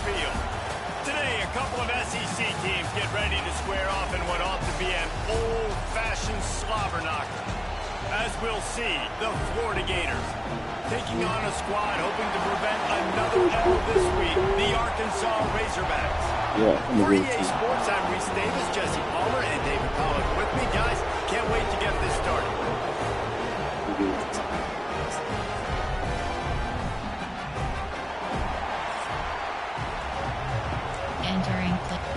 field. Today, a couple of SEC teams get ready to square off in what ought to be an old-fashioned slobber knocker. As we'll see, the Florida Gators taking on a squad hoping to prevent another L this week, the Arkansas Razorbacks. For EA Sports, I'm Reese Davis, Jesse Palmer, and David Pollack with me. Guys, can't wait to get this started.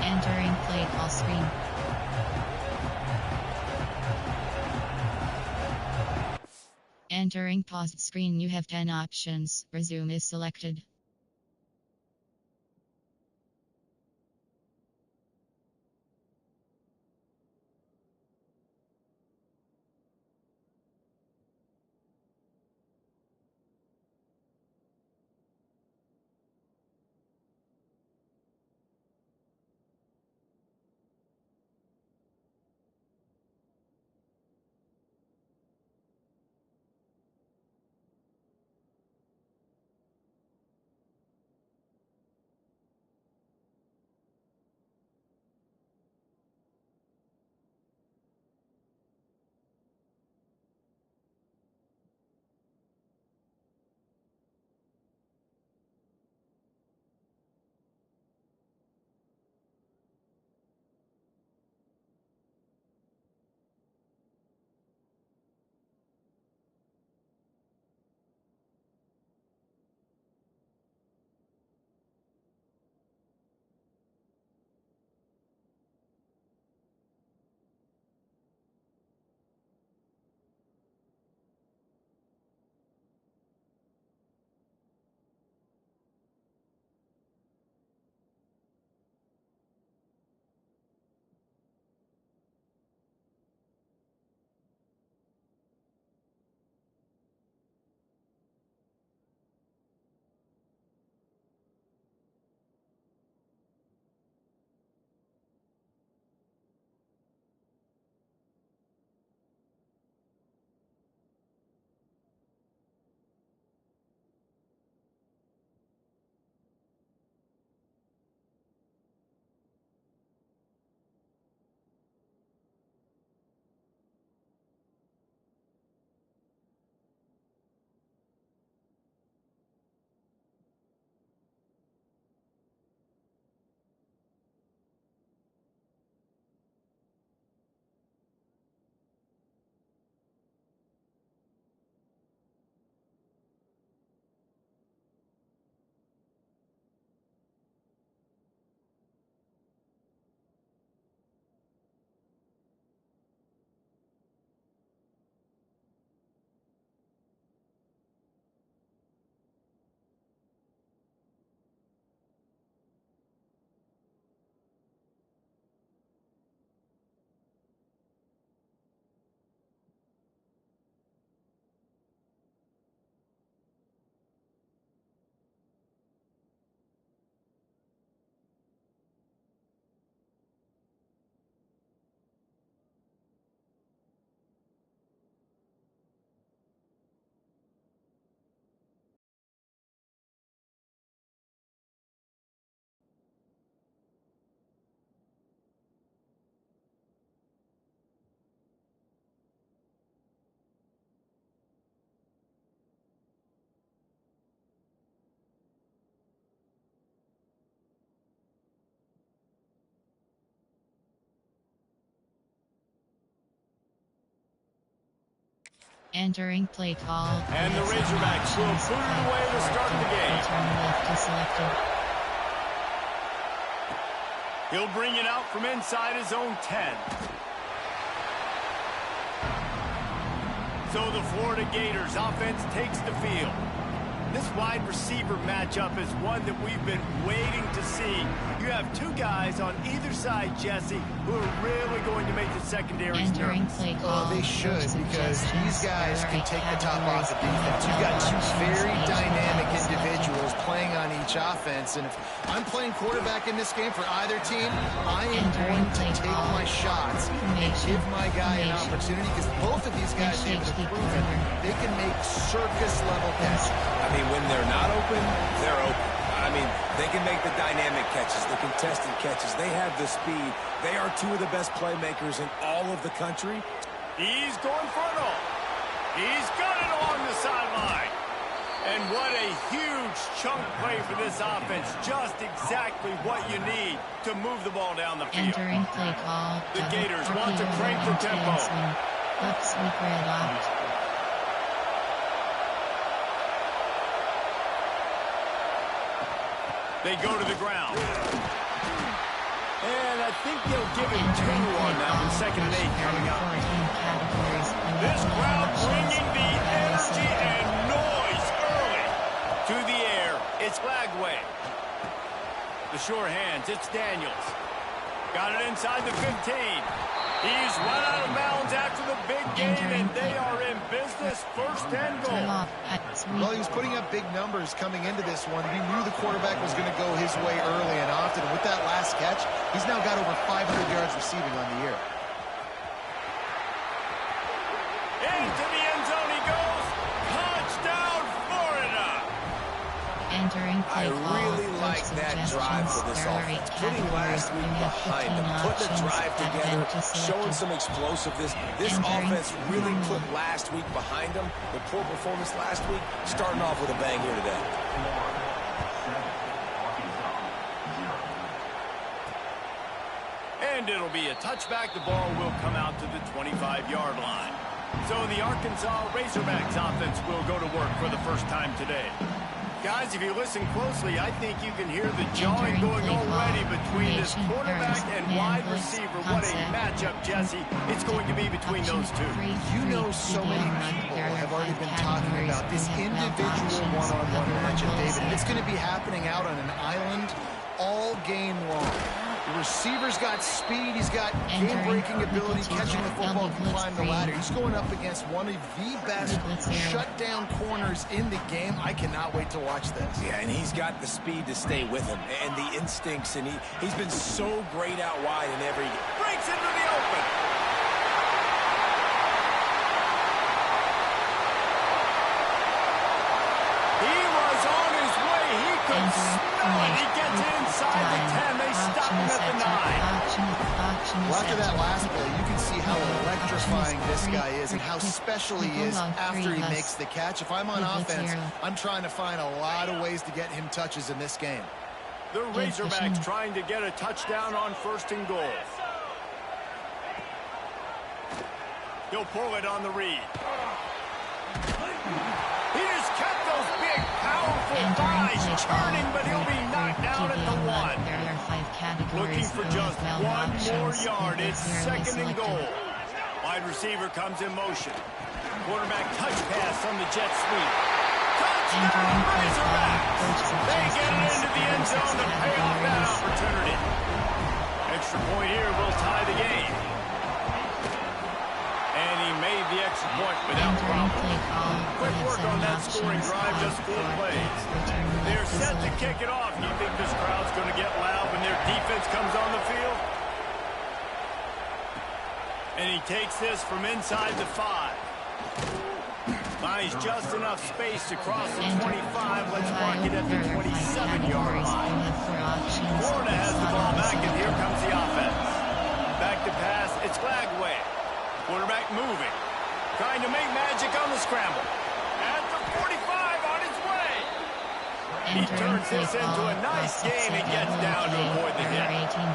Entering play call screen. Entering paused screen, you have 10 options. Resume is selected. Entering play call. And the Razorbacks will put it away to start the game. Turn left is selected. He'll bring it out from inside his own 10. So the Florida Gators offense takes the field. This wide receiver matchup is one that we've been waiting to see. You have two guys on either side, Jesse, who are really going to make the secondary nervous. Oh, they should, because these guys can take the top off the defense. You've got two very dynamic individuals playing on each offense, and if I'm playing quarterback in this game for either team, I am going to take my shots and give my guy an opportunity, because both of these guys have proven they can make circus-level passes. I mean, when they're not open, they're open. I mean, they can make the dynamic catches, the contested catches. They have the speed. They are two of the best playmakers in all of the country. He's going for it all. He's got it along the sideline. And what a huge chunk play for this offense. Just exactly what you need to move the ball down the field. Entering play call. The Gators want to crank the tempo. Up sweeper adopt. They go to the ground. And I think they'll give it 2 on that one. 2nd and 8 coming up. This crowd bringing the energy and noise early to the air. It's Lagway. The sure hands. It's Daniels. Got it inside the 15. He's run out of bounds after the big game, and they are in business. 1st and goal. Well, he was putting up big numbers coming into this one. He knew the quarterback was going to go his way early and often. And with that last catch, he's now got over 500 yards receiving on the year. Into the end zone he goes. Touchdown, Florida. Entering play I really like that drive for this offense. Putting last week behind them, putting a drive together, showing some explosiveness. This offense really put last week behind them. The poor performance last week, starting off with a bang here today. And it'll be a touchback. The ball will come out to the 25-yard line. So the Arkansas Razorbacks offense will go to work for the first time today. Guys, if you listen closely, I think you can hear the jawing going already between this quarterback and wide receiver. What a matchup, Jesse. It's going to be between those two. You know, so many people have already been talking about this individual one-on-one matchup, David. And it's going to be happening out on an island all game long. The receiver's got speed. He's got game-breaking ability, catching the football, can climb the ladder. He's going up against one of the best shutdown corners in the game. I cannot wait to watch this. Yeah, and he's got the speed to stay with him and the instincts, and he's been so great out wide in every game. Breaks into the open. He was on his way. He could smell it. He gets inside the 10. They stop him at the 9. Well, after that last play, you can see how electrifying this guy is and how special he is after he makes the catch. If I'm on offense, I'm trying to find a lot of ways to get him touches in this game. The Razorbacks trying to get a touchdown on 1st and goal. He'll pull it on the read. He just kept those big, powerful thighs churning, but he'll be knocked down at the 1. Looking for just 1 more yard. It's 2nd and goal. Wide receiver comes in motion. Quarterback touch pass from the jet sweep. Touchdown, Razorbacks! They get it into the end zone to pay off that opportunity. Extra point here will tie the game. And he made the extra point without problem. Quick work on that scoring drive, just 4 plays. They're set to kick it off. You think this crowd's going to get loud when their defense comes on the field? And he takes this from inside the 5. Buys just enough space to cross the 25. Let's mark it at the 27-yard line. Florida has the ball back, and here comes the offense. Back to pass. It's Lagway. Quarterback moving. Trying to make magic on the scramble. At the 45 on his way. He turns this into a nice gain and gets down to avoid the hit. He can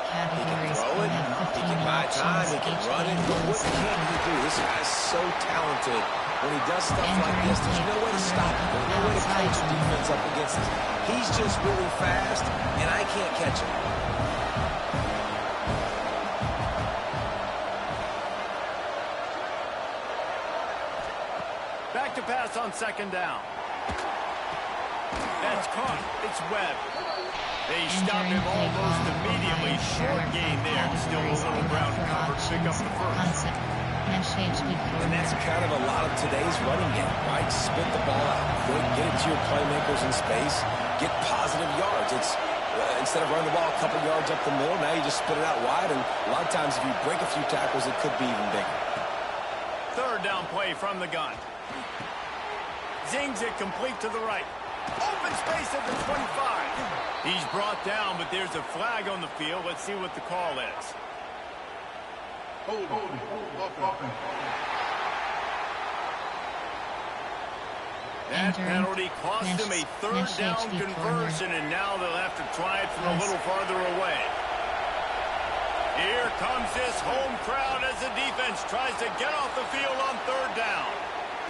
throw it. He can buy time. He can run it. But what can't he do? This guy's so talented. When he does stuff like this, there's no way to stop him. There's no way to coach the defense up against this. He's just really fast, and I can't catch him. Back to pass on 2nd down. That's caught. It's Webb. They stop him almost immediately. Short gain there. Still a little ground cover to pick up the first. And that's kind of a lot of today's running game, right? Spit the ball out quick, get it to your playmakers in space, get positive yards. It's instead of running the ball a couple yards up the middle, now you just spit it out wide, and a lot of times if you break a few tackles, it could be even bigger. 3rd down play from the gun. Zings it complete to the right. Open space at the 25. He's brought down, but there's a flag on the field. Let's see what the call is. That penalty cost him a third down conversion, and now they'll have to try it from a little farther away. Here comes this home crowd as the defense tries to get off the field on third down.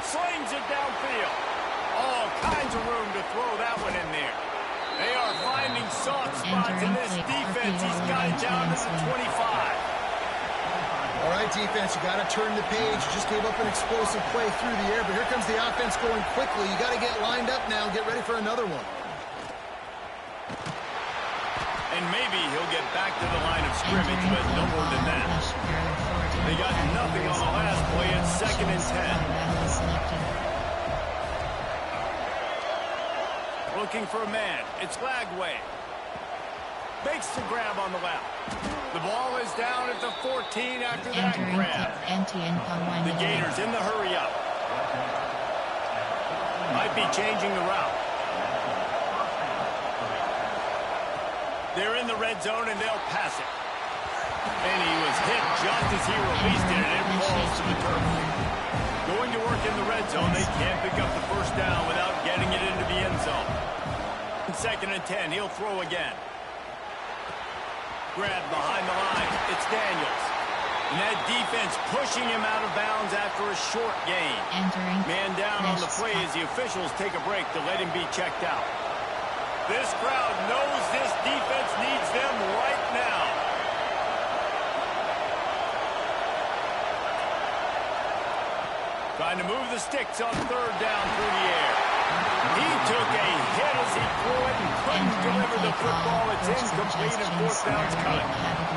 Slings it downfield. All kinds of room to throw that one in there. They are finding soft spots in this defense. He's got it down to the 25. All right, defense, you got to turn the page. You just gave up an explosive play through the air, but here comes the offense going quickly. You got to get lined up now and get ready for another one. And maybe he'll get back to the line of scrimmage, but no more than that. They got nothing on the last play. It's 2nd and 10. Looking for a man. It's Lagway. Makes the grab on the left. The ball is down at the 14 after that grab. The Gators in the hurry up. Might be changing the route. They're in the red zone and they'll pass it. And he was hit just as he released it, and it falls to the turf. Going to work in the red zone, they can't pick up the first down without getting it into the end zone. 2nd and 10, he'll throw again. Grab behind the line. It's Daniels. And that defense pushing him out of bounds after a short gain. Man down on the play as the officials take a break to let him be checked out. This crowd knows this defense needs them right now. Trying to move the sticks on third down through the air. He took a hit as he threw it and couldn't deliver the football. It's incomplete and 4th down's coming.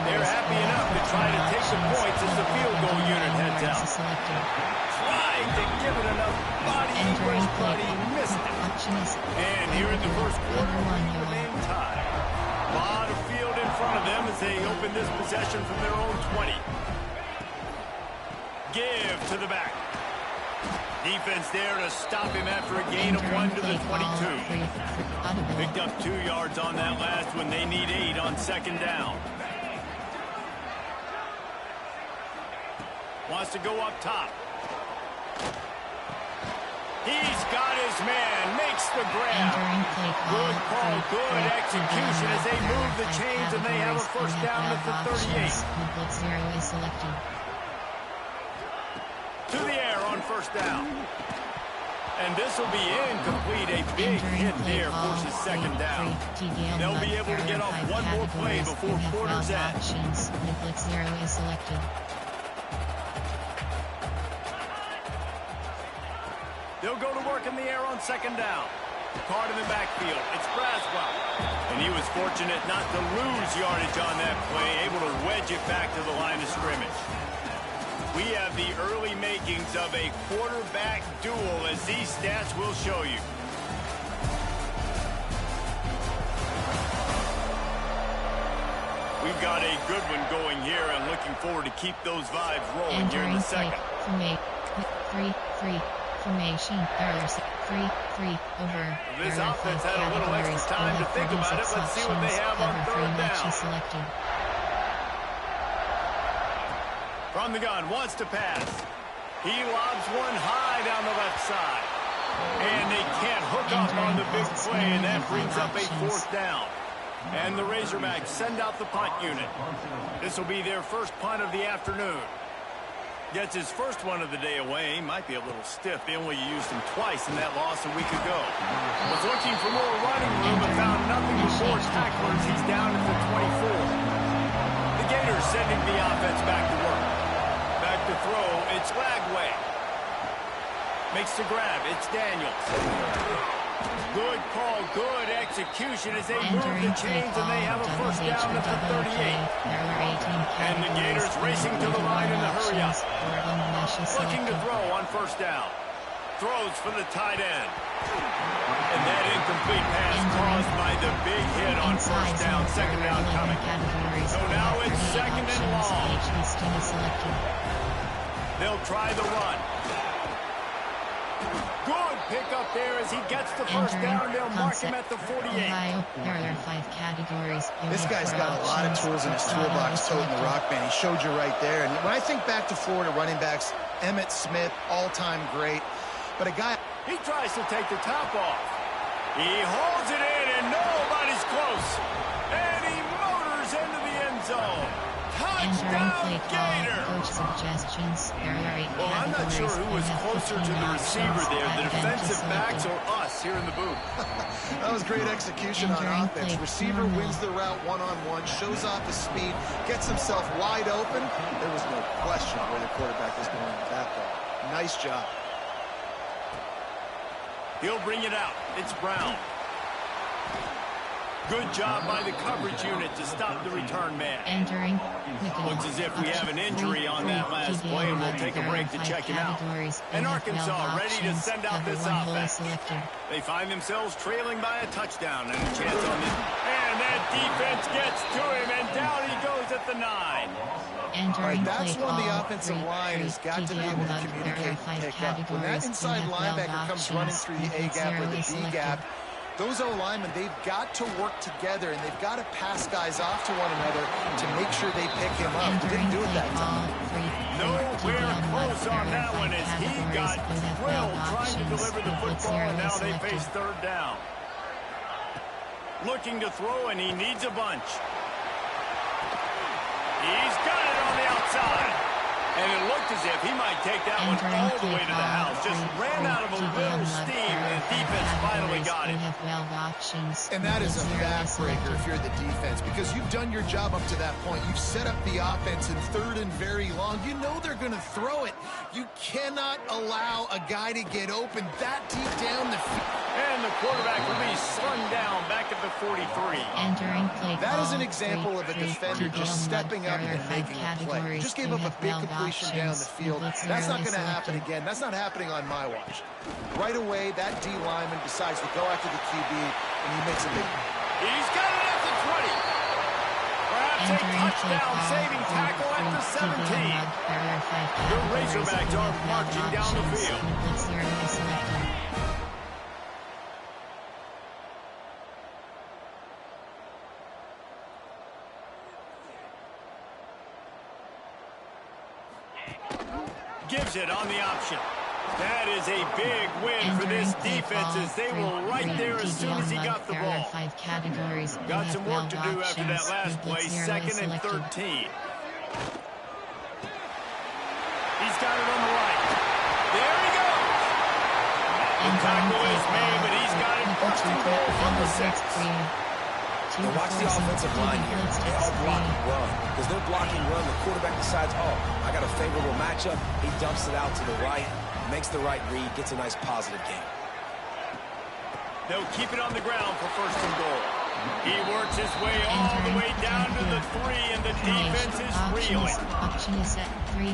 They're happy enough to try to take the points as the field goal unit heads out. Tried to give it enough body English, but he missed it. And here in the first quarter, we remain tied. A lot of field in front of them as they open this possession from their own 20. Give to the back. Defense there to stop him after a gain of 1 to the 22. Picked up 2 yards on that last one. They need 8 on 2nd down. Wants to go up top. He's got his man. Makes the grab. Good call, good execution as they move the chains and they have a first down at the 38. To the air on first down. And this will be incomplete. A big hit there forces 2nd down. They'll be able to get off one more play before quarter's end. They'll go to work in the air on 2nd down. Caught in the backfield. It's Braswell. And he was fortunate not to lose yardage on that play, able to wedge it back to the line of scrimmage. We have the early makings of a quarterback duel, as these stats will show you. We've got a good one going here and looking forward to keep those vibes rolling here in the second. Formation errors. 3 over. This offense had a little extra time to think about it. Let's see what they have on third down. From the gun, wants to pass. He lobs one high down the left side. And they can't hook up on the big play, and that brings up a 4th down. And the Razorbacks send out the punt unit. This will be their first punt of the afternoon. Gets his first one of the day away. Might be a little stiff. They only used him twice in that loss a week ago. Was looking for more running room but found nothing before tacklers. He's down at the 24. The Gators sending the offense back to work. Back to throw. It's Lagway. Makes the grab. It's Daniels. Good call, good execution as they move the chains and they have a first down at the 38. And the Gators racing to the line in the hurry up. Looking to throw on first down. Throws for the tight end. And that incomplete pass caused by the big hit on first down, 2nd down coming. So now it's 2nd and long. They'll try the run. Good pickup there as he gets the first down. They'll mark him at the 48. Ohio, there are 5 categories. This guy's got a lot of tools in his toolbox, toting the rock, man. He showed you right there. And when I think back to Florida running backs, Emmitt Smith, all-time great. But a guy... He tries to take the top off. He holds it in, and nobody's close. And he motors into the end zone. Touchdown, Gator! Coach suggestions. There are 8 Well, I'm not sure who was closer to the receiver there, the defensive backs or us here in the booth. That was great execution on offense. Receiver wins the route one-on-one, shows off his speed, gets himself wide open. There was no question where the quarterback was going with that ball. Nice job. He'll bring it out. It's Brown. Good job by the coverage unit to stop the return man. Entering. Looks as if we have an injury on that last play, and we'll take a break to check him out. And Arkansas ready to send out this offense. They find themselves trailing by a touchdown and a chance on this. And that defense gets to him, and down he goes at the 9. All right, that's when the offensive line has got to be able to communicate and pick up. When that inside linebacker comes running through the A gap or the B gap, those O-linemen, they've got to work together, and they've got to pass guys off to one another to make sure they pick him up. They didn't do it that time. Nowhere close on that one as he got drilled trying to deliver the football, and now they face third down. Looking to throw, and he needs a bunch. He's got it on the outside. And it looked as if he might take that one all the way to the house. Just ran out of a little steam, and the defense finally got him. And that is a backbreaker if you're the defense, because you've done your job up to that point. You've set up the offense in third and very long. You know they're going to throw it. You cannot allow a guy to get open that deep down the field. And the quarterback will be slung down back at the 43. That is an example of a defender just stepping up and making a play. Just gave up a big completion down the field. That's not going to happen again. That's not happening on my watch. Right away, that D lineman decides to go after the QB, and he makes a big one. He's got it at the 20. Perhaps a touchdown-saving tackle at the 17. The Razorbacks are marching down the field. Gives it on the option. That is a big win for this defense as they were right there as soon as he got the ball. Got some work to do after that last play, 2nd and 13. He's got it on the right. There he goes. The tackle is made, but he's got it first and goal from the 6. Now watch the offensive line here. They all block and run. Because they're blocking run, the quarterback decides, oh, I got a favorable matchup. He dumps it out to the right, makes the right read, gets a nice positive gain. They'll keep it on the ground for 1st and goal. He works his way all the way down to the 3, and the defense is reeling.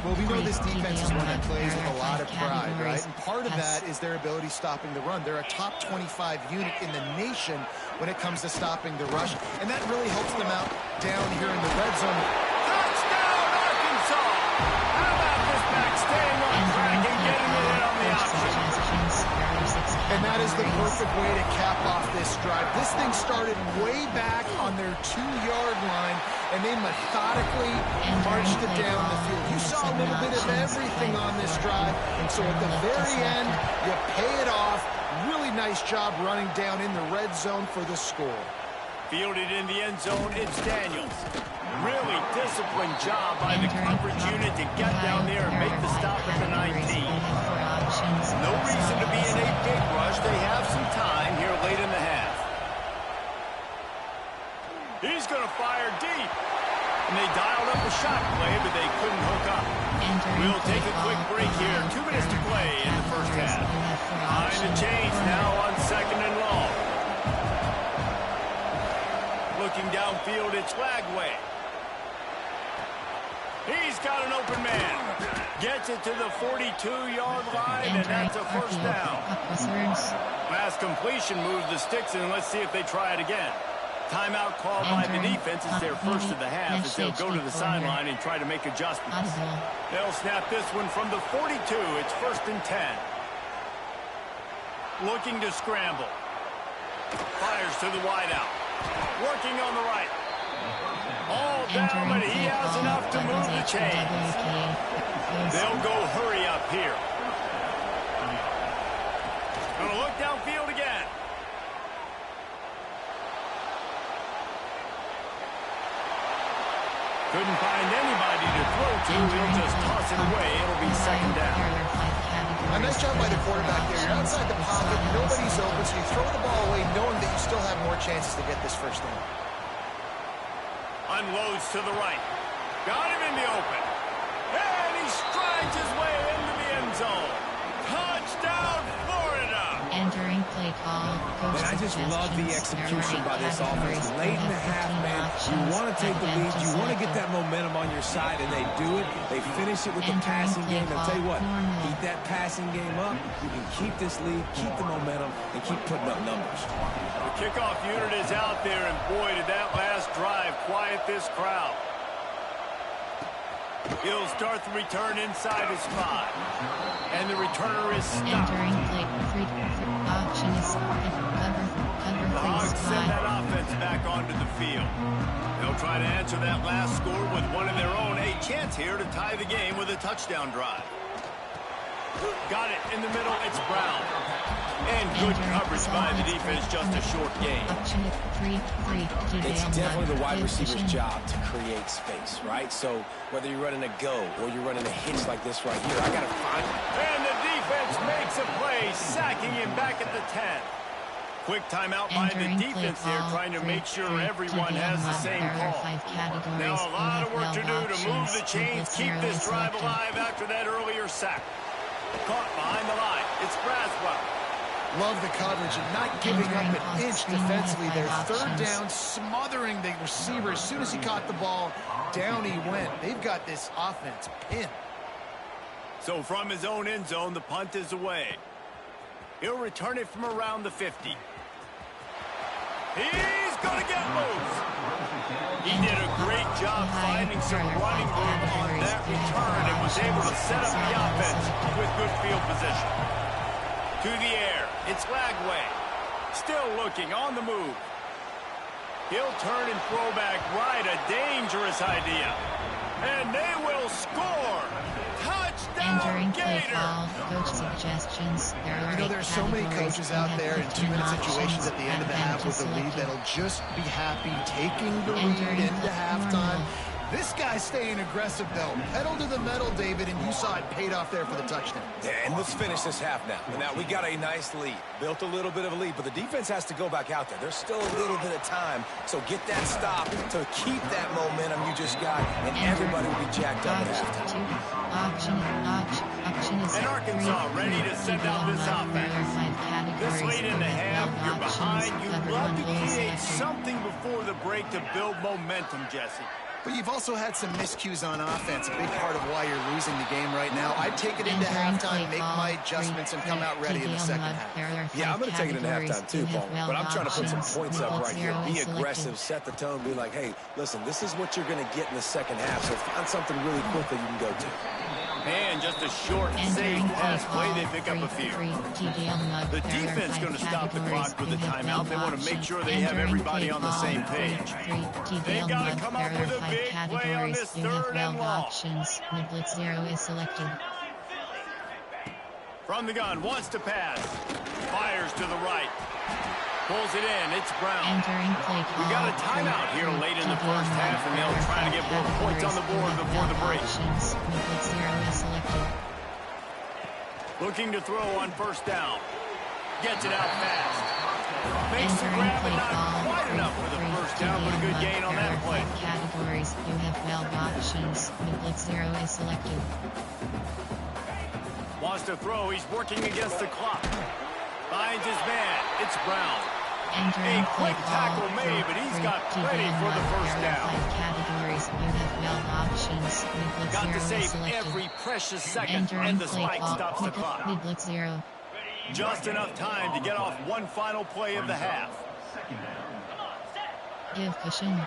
Well, we know this defense is one that plays with a lot of pride, right? And part of that is their ability stopping the run. They're a top 25 unit in the nation when it comes to stopping the rush, and that really helps them out down here in the red zone. Touchdown, Arkansas! How about this back staying on track and getting it on the option? And that is the perfect way to cap off this drive. This thing started way back on their 2-yard line, and they methodically marched it down the field. You saw a little bit of everything on this drive, and so at the very end, you pay it off. Really nice job running down in the red zone for the score. Fielded in the end zone, it's Daniels. Really disciplined job by the coverage unit to get down there and make the stop at the 19. No reason to be in a big rush. They have some time here late in the half. He's going to fire deep. And they dialed up a shot play, but they couldn't hook up. We'll take a quick break here. 2 minutes to play in the first half. Behind the chains now on 2nd and long. Looking downfield, it's Lagway. He's got an open man. Gets it to the 42-yard line, and that's a 1st down. Last completion moves the sticks, and let's see if they try it again. Timeout called by the defense is their first of the half as they'll go to the sideline and try to make adjustments. They'll snap this one from the 42. It's 1st and 10. Looking to scramble. Fires to the wideout. Working on the right. All down, but he has enough to move the chains. They'll go hurry up here. Gonna look downfield again. Couldn't find anybody to throw to. He'll just toss it away. It'll be second down. A nice job by the quarterback there. You're outside the pocket. Nobody's open, so you throw the ball away knowing that you still have more chances to get this first down. Unloads to the right. Got him in the open. And he strides his way into the end zone. Touchdown, Florida! Entering play call. And I just love the execution by this offense. Late in the half, man, you want to take the lead. You want to get that momentum on your side, and they do it. They finish it with the passing game. And I'll tell you what, keep that passing game up. You can keep this lead, keep the momentum, and keep putting up numbers. The kickoff unit is out there, and boy, did that last drive quiet this crowd. He'll start the return inside his 5. And the returner is stopped. Entering play. Option is cover The Hogs send that offense back onto the field. They'll try to answer that last score with one of their own. A chance here to tie the game with a touchdown drive. Got it in the middle. It's Brown. And good coverage by the defense. Just a short gain. It's definitely the wide receiver's job to create space, right? So whether you're running a go or you're running a hitch like this right here, I got to find it. And the defense makes a play, sacking him back at the 10. Quick timeout by the defense there, trying to make sure everyone has the same call. Now a lot of work to do to move the chains, keep this drive alive after that earlier sack. Caught behind the line. It's Braswell. Love the coverage and not giving up an inch defensively there. Third down, smothering the receiver. As soon as he caught the ball, down he went. They've got this offense pinned. So from his own end zone, the punt is away. He'll return it from around the 50. He's going to get loose. He did a great job finding some running room on that return and was able to set up the offense with good field position. To the air, it's Lagway. Still looking on the move. He'll turn and throw back right, a dangerous idea. And they will score. Touchdown, Gator. Coach suggestions. There's so many coaches out there in 2-minute situations at the end of the half with the lead that'll just be happy taking the lead into halftime. This guy's staying aggressive, though. Pedal to the metal, David, and you saw it paid off there for the touchdown. Yeah, and let's finish this half now. Now, we got a nice lead. Built a little bit of a lead, but the defense has to go back out there. There's still a little bit of time, so get that stop to keep that momentum you just got, and everybody will be jacked up at halftime. And Arkansas ready to send out this offense. This late in the half, you're behind. You'd love to create something before the break to build momentum, Jesse. But you've also had some miscues on offense, a big part of why you're losing the game right now. I'd take it into halftime, make my adjustments, and come out ready in the second half. Yeah, I'm going to take it into halftime too, Paul. But I'm trying to put some points up right here. Be aggressive, set the tone, be like, hey, listen, this is what you're going to get in the second half, so find something really quick that you can go to. And just a short, safe pass play, they pick up a few. The defense going to stop the clock with a timeout. They want to make sure they have everybody on the same page. They've got to come up with a big play on this third and long. The blitz 0 is selected. From the gun, wants to pass. Fires to the right. Pulls it in. It's Brown. We got a timeout here late in the first half, and they'll try to get more points on the board before the break. Looking to throw on first down. Gets it out fast. Makes the grab, but not quite enough for the first down, but a good gain on that play. Categories. You have 12 options. The blitz 0 is selected. Wants to throw. He's working against the clock. Finds his man. It's Brown. A quick tackle made, but he's got plenty for the first down. Categories. You have 12 options. Got to save every precious second, and the spike stops the clock. Blitz 0. Just enough time to get off one final play of the half. Give cushion.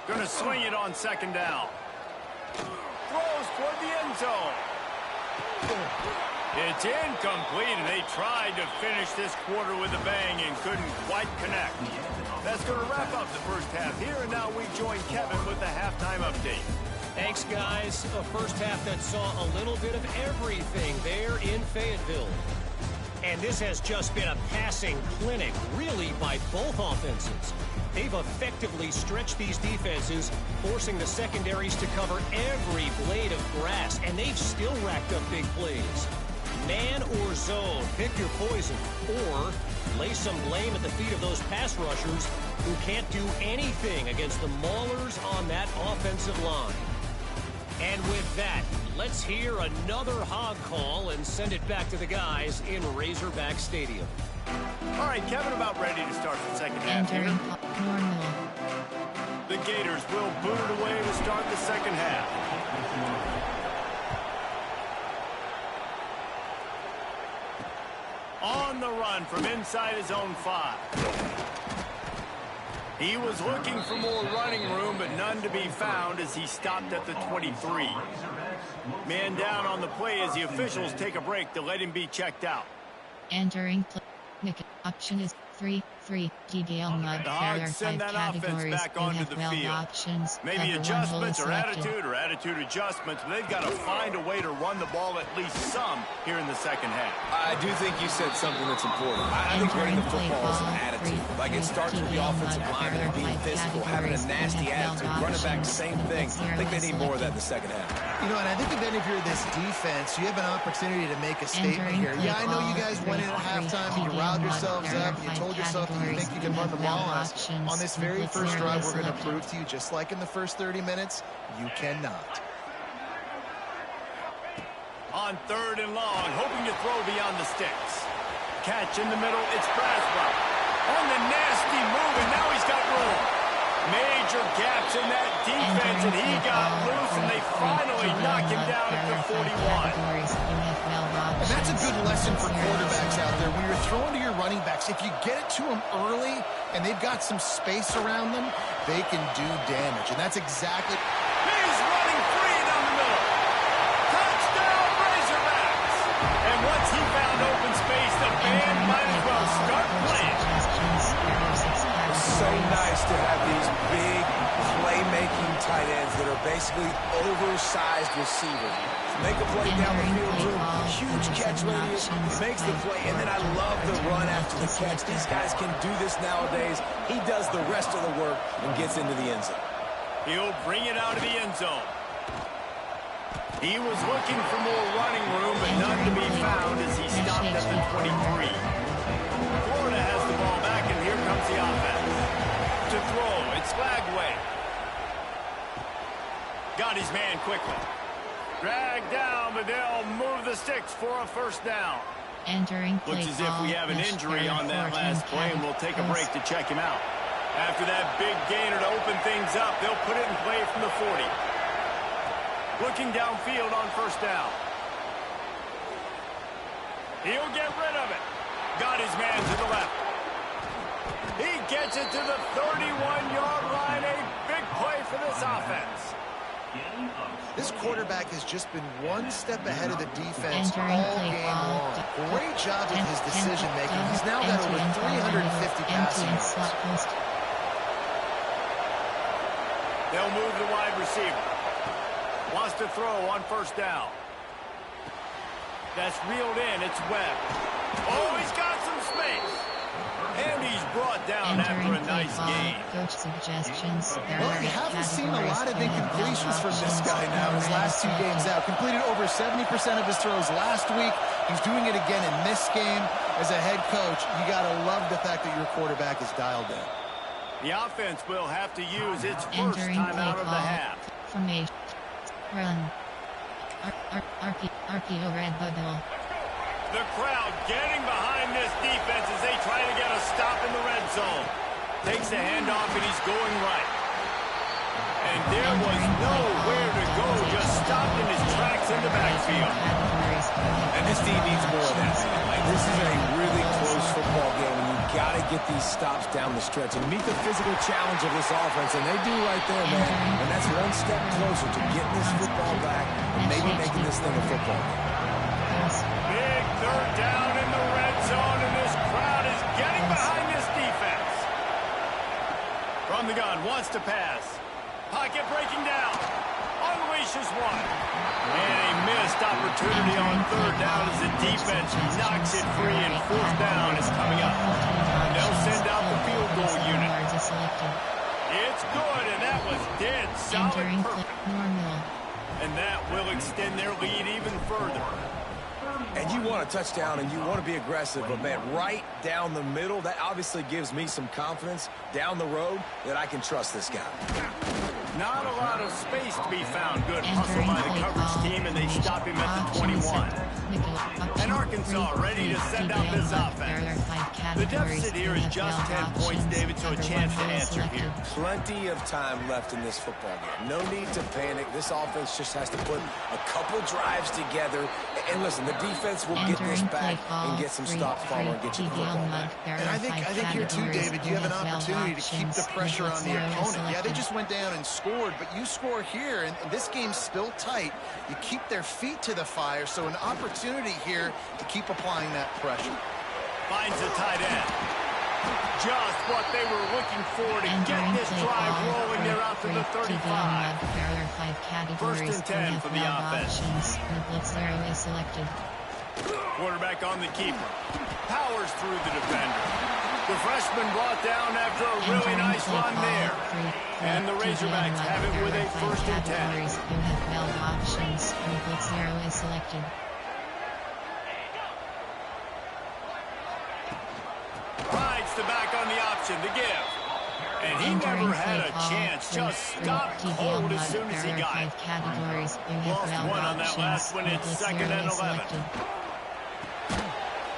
Gonna swing it on second down. Throws toward the end zone. It's incomplete, and they tried to finish this quarter with a bang and couldn't quite connect. That's going to wrap up the first half here, and now we join Kevin with the halftime update. Thanks, guys. A first half that saw a little bit of everything there in Fayetteville. And this has just been a passing clinic, really, by both offenses. They've effectively stretched these defenses, forcing the secondaries to cover every blade of grass, and they've still racked up big plays. Man or zone, pick your poison, or lay some blame at the feet of those pass rushers who can't do anything against the maulers on that offensive line. And with that, let's hear another hog call and send it back to the guys in Razorback Stadium. All right, Kevin, about ready to start the second half here. Entering normal. The Gators will boot it away to start the second half. On the run from inside his own 5. He was looking for more running room, but none to be found as he stopped at the 23. Man down on the play as the officials take a break to let him be checked out. Entering play. Option is 3-3. DDL mud carrier 5 categories. Back onto the field. Options. Maybe adjustments or attitude adjustments, but they've got to find a way to run the ball at least some here in the second half. I do think you said something that's important. I think running the football is an attitude. Like it starts with the offensive lineman being physical, having a nasty attitude. Running back, same thing. I think they need more of that in the second half. You know, and I think if any of you're this defense, you have an opportunity to make a statement here. Yeah, I know you guys went in at halftime, you riled yourselves up, you told yourself that you think you can run the ball on us. On this very first drive, we're going to prove to you, just like in the first 30 minutes, you cannot. On third and long, hoping to throw beyond the sticks. Catch in the middle, it's Braswell. On the nasty move, and now he's got room. Major gaps in that defense, and he got loose, and they finally knock him down at the 41. And that's a good lesson for quarterbacks out there. When you're throwing to your running backs, if you get it to them early and they've got some space around them, they can do damage. And that's exactly... He's running free down the middle. Touchdown, Razorbacks! And once he found open space, the band might as well start playing. So nice to have these big playmaking tight ends that are basically oversized receivers. Make a play down the field to him, huge catch radius, he makes the play, and then I love the run after the catch. These guys can do this nowadays. He does the rest of the work and gets into the end zone. He'll bring it out of the end zone. He was looking for more running room, but none to be found as he stopped at the 23. Florida has the ball back, and here comes the offense. To throw, it's Lagway. Got his man quickly. Dragged down, but they'll move the sticks for a first down. Entering play. Looks as if we have an injury on that last play, and we'll take a break to check him out. After that big gainer to open things up, they'll put it in play from the 40. Looking downfield on first down. He'll get rid of it. Got his man to the left. He gets it to the 31-yard line. A big play for this offense. This quarterback has just been one step ahead of the defense all game long. Great job with his decision-making. He's now got over 350 passing yards. They'll move the wide receiver. Wants to throw on first down. That's reeled in. It's Webb. Oh, he's got some space. And he's brought down after a nice game. Coach suggestions. Well, you haven't seen a lot of incompletions from this guy now his last 2 games out. Completed over 70% of his throws last week. He's doing it again in this game. As a head coach, you got to love the fact that your quarterback is dialed in. The offense will have to use its first time out of the half. Formation. Run. RPO red bubble. The crowd getting behind this defense as they try to get a stop in the red zone. Takes the handoff and he's going right. And there was nowhere to go, just stopped in his tracks in the backfield. And this team needs more of that. Like, this is a really close football game, and you've got to get these stops down the stretch and meet the physical challenge of this offense, and they do right there, man. And that's one step closer to getting this football back and maybe making this thing a football game. has to pass. Pocket breaking down. Unleashes one. And a missed opportunity on third down as the defense knocks it free, and fourth down is coming up. They'll send out the field goal unit. It's good, and that was dead solid perfect. And that will extend their lead even further. And you want a touchdown, and you want to be aggressive, but, man, right down the middle, that obviously gives me some confidence down the road that I can trust this guy. Not a lot of space to be found. Good hustle by the coverage team, and they stop him at the 21. And Arkansas ready to send out this offense. The deficit here is just 10 points, David, so a chance to answer here. Plenty of time left in this football game. No need to panic. This offense just has to put a couple drives together. And listen, the defense will get this back and get some stops following and get you the football back. And I think here too, David, you have an opportunity to keep the pressure on the opponent. Yeah, they just went down and scored, but you score here, and this game's still tight. You keep their feet to the fire, so an opportunity here to keep applying that pressure. Finds the tight end. Just what they were looking for to get this drive rolling. They're out to the 35. First and 10 for the offense. Quarterback on the keeper. Powers through the defender. The freshman brought down after a really nice run there. And the Razorbacks have it with a first and 10. Rides the back on the option to give. And he never had a chance. Just stopped cold as soon as he got it. Lost one on that last one. It's second and 11.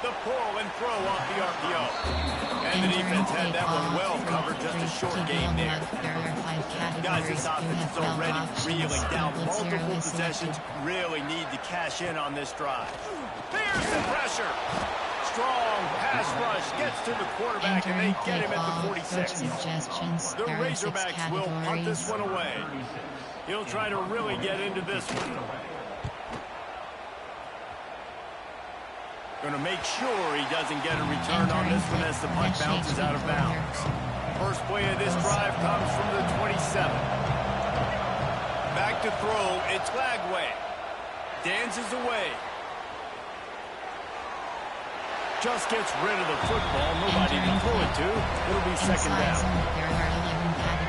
The pull and throw off the RPO. And the defense had that one well covered. Just a short game there. Guys, this offense is already reeling down. Multiple possessions. Really need to cash in on this drive. There's the pressure. Strong pass rush gets to the quarterback, and they get him at the 46. The Razorbacks will punt this one away. He'll try to really get into this one. Going to make sure he doesn't get a return on this one as the punt bounces out of bounds. First play of this drive comes from the 27. Back to throw. It's Lagway. Dances away. Just gets rid of the football. Nobody to throw it to. It'll be second down.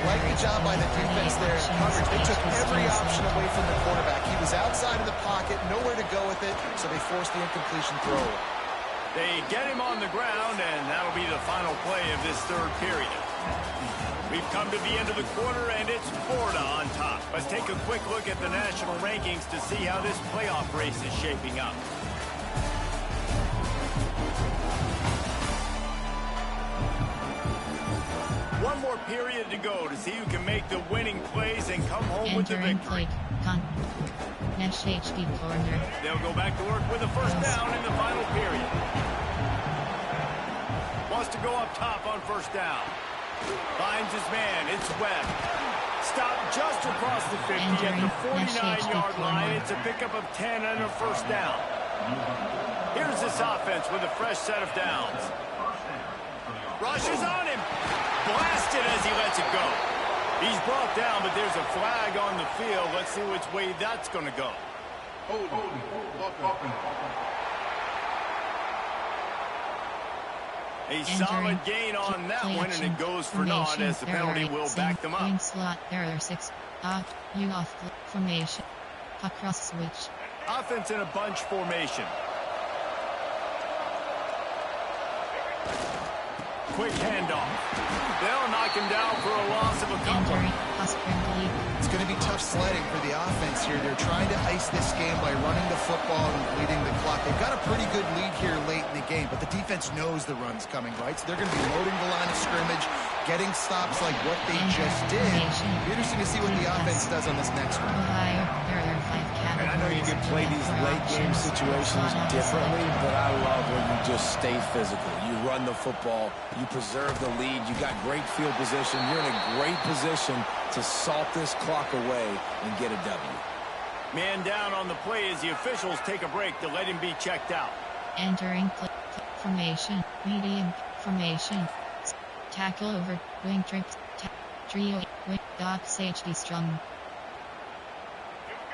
Like the job by the defense there in coverage. They took every option away from the quarterback. He was outside of the pocket, nowhere to go with it, so they forced the incompletion throw. They get him on the ground, and that'll be the final play of this third period. We've come to the end of the quarter, and it's Florida on top. Let's take a quick look at the national rankings to see how this playoff race is shaping up. One more period to go to see who can make the winning plays and come home with the victory. They'll go back to work with a first down in the final period. Wants to go up top on first down. Finds his man. It's Webb. Stopped just across the 50 at the 49-yard line. It's a pickup of 10 and a first down. Here's this offense with a fresh set of downs. Rushes on him. Blasted as he lets it go. He's brought down, but there's a flag on the field. Let's see which way that's going to go. A solid gain on that one, and it goes for naught as the penalty will back them up. Slot, error 6. You off formation. Across switch. Offense in a bunch formation. Quick handoff. They'll knock him down for a loss of a couple. It's going to be tough sledding for the offense here. They're trying to ice this game by running the football and bleeding the clock. They've got a pretty good lead here late in the game, but the defense knows the run's coming, right? So they're going to be loading the line of scrimmage, getting stops like what they just did. It'll be interesting to see what the offense does on this next one. And I know you can play these late game situations differently, but I love when you just stay physical. You run the football, you preserve the lead, you got great field position, you're in a great position to salt this clock away and get a W. Man down on the play as the officials take a break to let him be checked out. Entering formation, medium formation, tackle over, wing trips, trio, HD Strong.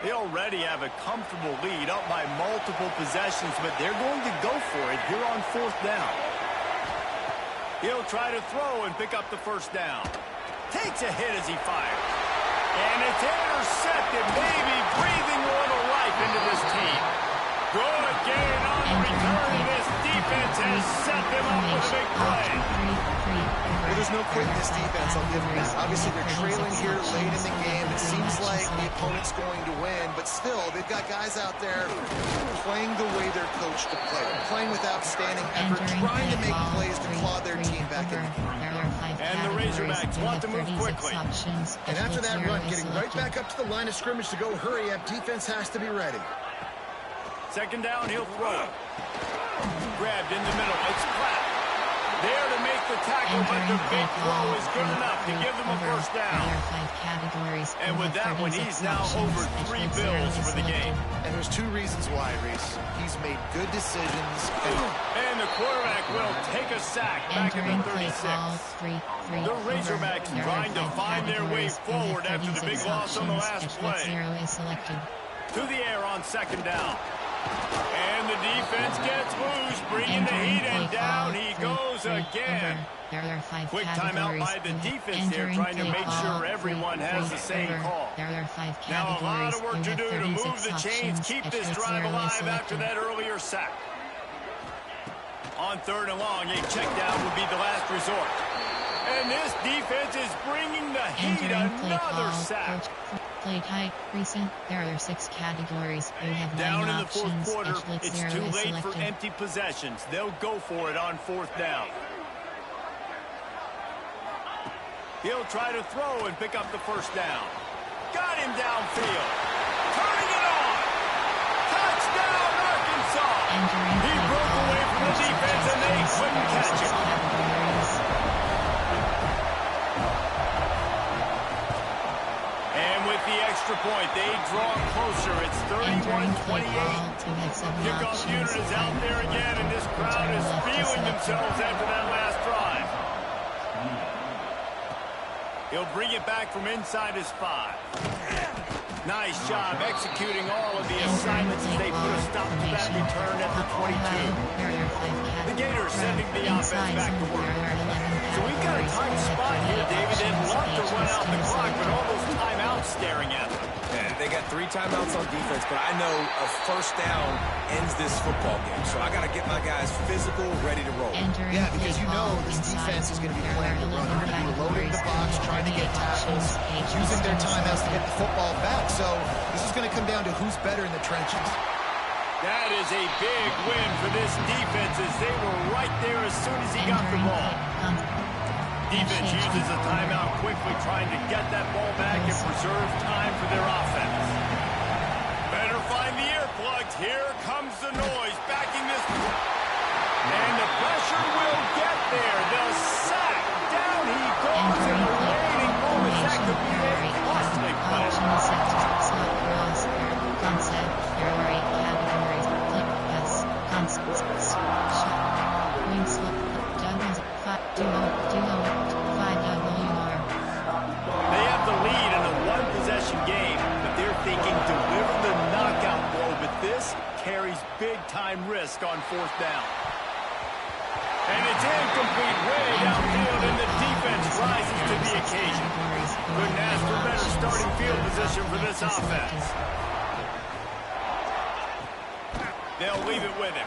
They already have a comfortable lead up by multiple possessions, but they're going to go for it here on 4th down. He'll try to throw and pick up the first down. Takes a hit as he fires. And it's intercepted, maybe breathing a little life into this team. Good gain on the return. This defense has set them up with a big play. Well, there's no quit in this defense, I'll give them that. Obviously, they're trailing here late in the game. It seems like the opponent's going to win, but still, they've got guys out there playing the way they're coached to play, playing with outstanding effort, trying to make plays to claw their team back in the game. And the Razorbacks want to move quickly. And after that run, getting right back up to the line of scrimmage to go hurry up, defense has to be ready. 2nd down, he'll throw. Grabbed in the middle. It's Platt. There to make the tackle, but the big throw is good enough to give them a first down. And with that one, he's now over 3 bills for the game. And there's 2 reasons why, Reese. He's made good decisions. And the quarterback will take a sack back in the 36. The Razorbacks trying to find their way forward after the big loss on the last play. To the air on 2nd down. And the defense gets loose, bringing the heat, and down he goes again. Quick timeout by the defense there, trying to make sure everyone has the same call. Now a lot of work to do to move the chains, keep this drive alive after that earlier sack. On 3rd and long, a check down would be the last resort. And this defense is bringing the heat, another sack. Play type, recent, there are 6 categories. You have down 9 in the 4th quarter, it's too late selected. for empty possessions. They'll go for it on 4th down. He'll try to throw and pick up the first down. Got him downfield. Turning it on. Touchdown, Arkansas. He broke away from the defense and they couldn't catch him. The extra point, they draw closer. It's 31-28. Kickoff unit is out there again, and this crowd is feeling themselves after that last drive. He'll bring it back from inside his 5. Nice job executing all of the assignments as they put a stop to that return at the 22. The Gators sending the offense back to work. So we've got a tight spot here, David. They'd love to run out the clock, but all those timeouts staring at them. Yeah, they got 3 timeouts on defense, but I know a first down ends this football game. So I got to get my guys physical, ready to roll. Yeah, because you know this defense is going to be playing the run. They're going to be loading the box, trying to get tackles, using their timeouts to get the football back. So this is going to come down to who's better in the trenches. That is a big win for this defense as they were right there as soon as he got the ball. Defense uses a timeout quickly, trying to get that ball back and preserve time for their offense. Better find the earplugs. Here comes the noise, backing this. And the pressure will get there. The sack. Down he goes in the waiting moments. That could be a costly play. Concept, theory, categories, click, yes, concepts, shot, wing slip, juggles, duo, 5WR. They have the lead in a 1-possession game, but they're thinking deliver the knockout blow, but this carries big-time risk on 4th down. And it's incomplete way downfield, and the defense rises to the occasion. Couldn't ask for better starting field position for this offense. They'll leave it with him.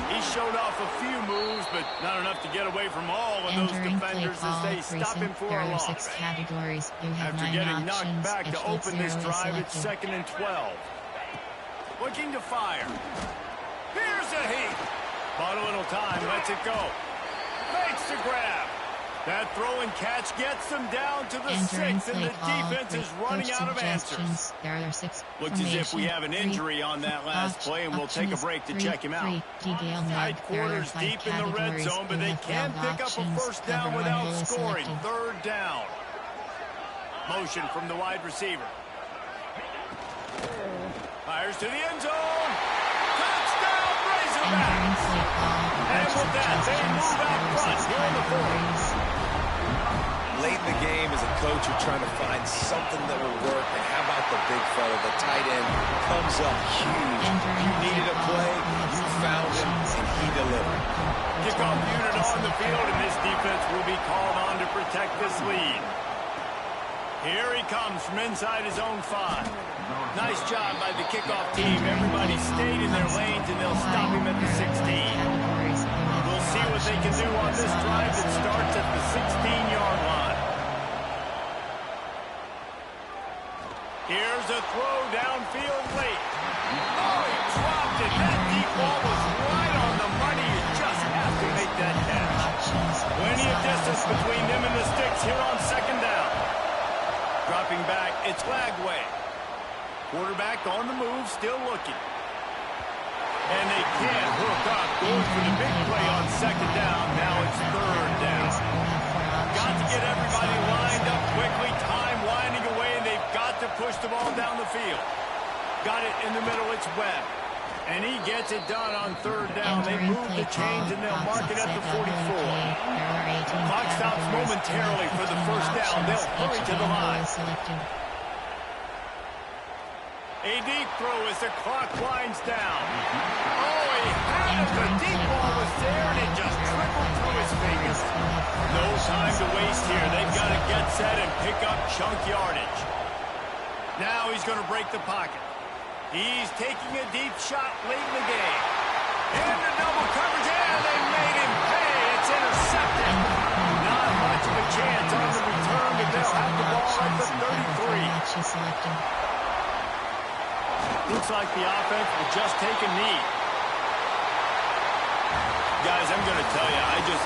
He showed off a few moves, but not enough to get away from all of those defenders as they stop him for a loss. After getting knocked back to open this drive, it's 2nd and 12. Looking to fire. Here's a heat. Bought a little time, lets it go. Fakes the grab. That throw and catch gets them down to the 6, and the defense is running out of answers. Looks as if we have an injury on that last play, and we'll take a break to check him out. Tight quarters deep in the red zone, but they can pick up a first down without scoring. 3rd down. Motion from the wide receiver. Fires to the end zone. Touchdown, Razorbacks! And with that, they move out front here in the 4th. Late in the game, as a coach, coach are trying to find something that will work. And how about the big fella, the tight end, comes up huge. You needed a play, you found him, and he delivered. Kickoff unit on the field, and this defense will be called on to protect this lead. Here he comes from inside his own 5. Nice job by the kickoff team. Everybody stayed in their lanes, and they'll stop him at the 16. We'll see what they can do on this drive that starts at the 16-yard line. Here's a throw downfield late. Oh, he dropped it. That deep ball was right on the money. You just have to make that catch. Plenty of distance between them and the sticks here on second down. Dropping back, it's Lagway. Quarterback on the move, still looking. And they can't hook up. Going for the big play on second down. Now it's third down. Got to get everybody lined up quickly. Time winding away, and they've got to push the ball down the field. Got it in the middle. It's Webb. And he gets it done on third down. They move the chains, and they'll mark it at the 44. Clock stops momentarily for the first down. They'll hurry to the line. A deep throw as the clock winds down. Oh, he had it. The deep ball was there, and it just trickled through his fingers. No time to waste here. They've got to get set and pick up chunk yardage. Now he's going to break the pocket. He's taking a deep shot late in the game. Into double coverage, and they made him pay. It's intercepted. Not much of a chance on the return, but they'll have the ball at the 33. Looks like the offense will just take a knee. Guys, I'm going to tell you, I just